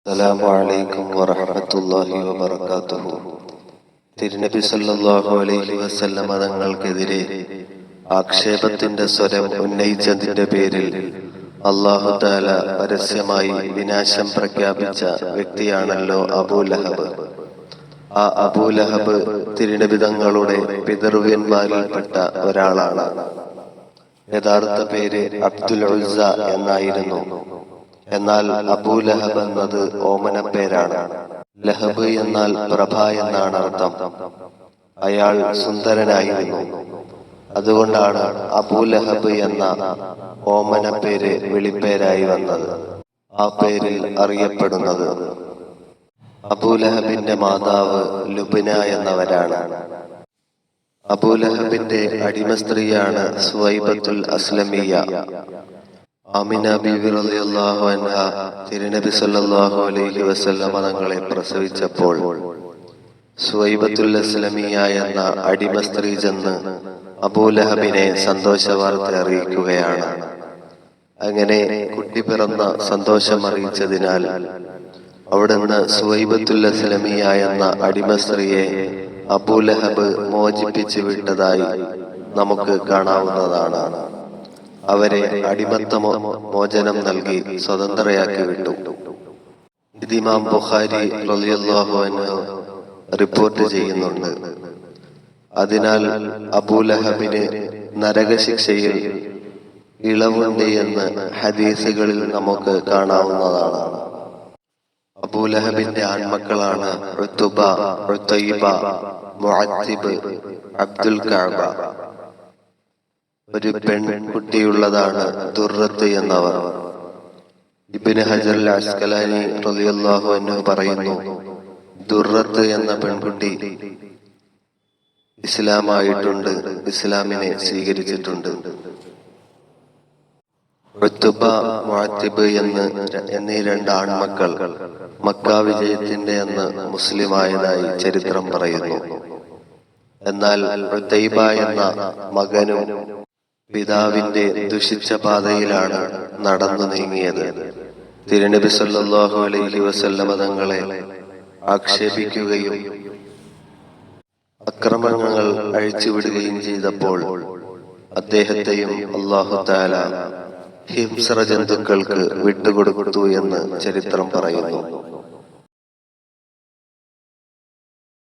അസ്സലാമു അലൈക്കും വറഹ്മത്തുള്ളാഹി വബറകാതുഹു. തിരുനബി സല്ലല്ലാഹു അലൈഹി വസല്ലമ തങ്ങൾക്കെതിരെ ആക്ഷേപത്തിന്റെ സ്വരം ഉന്നയിച്ചതിന്റെ പേരിൽ അല്ലാഹു തആല പരസ്യമായി വിനാശം പ്രഖ്യാപിച്ച വ്യക്തിയാണല്ലോ അബൂലഹബ്. ആ അബൂലഹബ് തിരുനബി തങ്ങളുടെ പിതൃവ്യന്മാരിൽപ്പെട്ട ഒരാളാണ്. യഥാർത്ഥ പേര് അബ്ദുൽ ഉസ്സ എന്നായിരുന്നു. എന്നാൽ അബൂലഹബ് എന്നത് ഓമന പേരാണ്. ലഹബ് എന്നാൽ പ്രഭ എന്നാണ് അർത്ഥം. അയാൾ സുന്ദരനായിരുന്നു. അതുകൊണ്ടാണ് അബൂലഹബ് എന്ന ഓമന പേര് വിളിപ്പേരായി വന്നത്, ആ പേരിൽ അറിയപ്പെടുന്നത്. അബൂലഹബിന്റെ മാതാവ് ലുബ്ന എന്നവരാണ്. അബൂലഹബിന്റെ അടിമ സ്ത്രീയാണ് സുവൈബത്തുൽ അസ്ലമിയ. ആമിന ബീവി റളിയല്ലാഹു അൻഹ തിരുനബി സല്ലല്ലാഹു അലൈഹി വസല്ലമ തങ്ങളെ പ്രസവിച്ചപ്പോൾ സുവൈബത്തുൽ അസ്ലമിയ എന്ന അടിമ സ്ത്രീ ചെന്ന് അബൂലഹബിനെ സന്തോഷവാർത്ത അറിയിക്കുകയാണ്. അങ്ങനെ കുട്ടി പിറന്ന സന്തോഷം അറിയിച്ചതിനാൽ അവിടുന്ന് സുവൈബത്തുൽ അസ്ലമിയ എന്ന അടിമ സ്ത്രീയെ അബൂലഹബ് മോചിപ്പിച്ചു വിട്ടതായി നമുക്ക് കാണാവുന്നതാണ്. അവരെ അടിമത്ത മോചനം നൽകി സ്വതന്ത്രയാക്കി വിട്ടു. ഇത് ഇമാം ബുഖാരി റളിയല്ലാഹു അൻഹു റിപ്പോർട്ട് ചെയ്യുന്നുണ്ട്. അതിനാൽ അബൂലഹബിന് നരകശിക്ഷയിൽ ഇളവുണ്ട് എന്ന് ഹദീസുകളിൽ നമുക്ക് കാണാവുന്നതാണ്. അബൂലഹബിന്റെ ആൺമക്കളാണ് ഉത്ബ, ഉതൈബ, മുഅത്തിബ്, അബ്ദുൽ കഅബ. ഒരു പെൺകുട്ടിയുള്ളതാണ് ദുർറത്ത് എന്നവർ. ഇബ്നു ഹജർ അൽ അസ്കലാനി റളിയല്ലാഹു അൻഹു പറയുന്നു, ദുർറത്ത് എന്ന പെൺകുട്ടി ഇസ്ലാമായിട്ടുണ്ട്, ഇസ്ലാമിനെ സ്വീകരിച്ചിട്ടുണ്ട്. ഉത്ബ, മുഅത്തിബ് എന്നീ രണ്ട് ആൺമക്കൾ മക്ക വിജയത്തിന്റെ അന്ന് മുസ്ലിമായതായി ചരിത്രം പറയുന്നു. എന്നാൽ ഉതൈബ എന്ന മകനും പിതാവിന്റെ ദുഷിച്ച പാതയിലാണ് നടന്നു നീങ്ങിയത്. തിരുനബി സല്ലല്ലാഹു അലൈഹി വസല്ലമ തങ്ങളെ ആക്ഷേപിക്കുകയും അക്രമങ്ങൾ അഴിച്ചുവിടുകയും ചെയ്തപ്പോൾ അദ്ദേഹത്തെയും അല്ലാഹു തആല ഹിംസ്ര ജന്തുക്കൾക്ക് വിട്ടുകൊടുത്തു എന്ന് ചരിത്രം പറയുന്നു.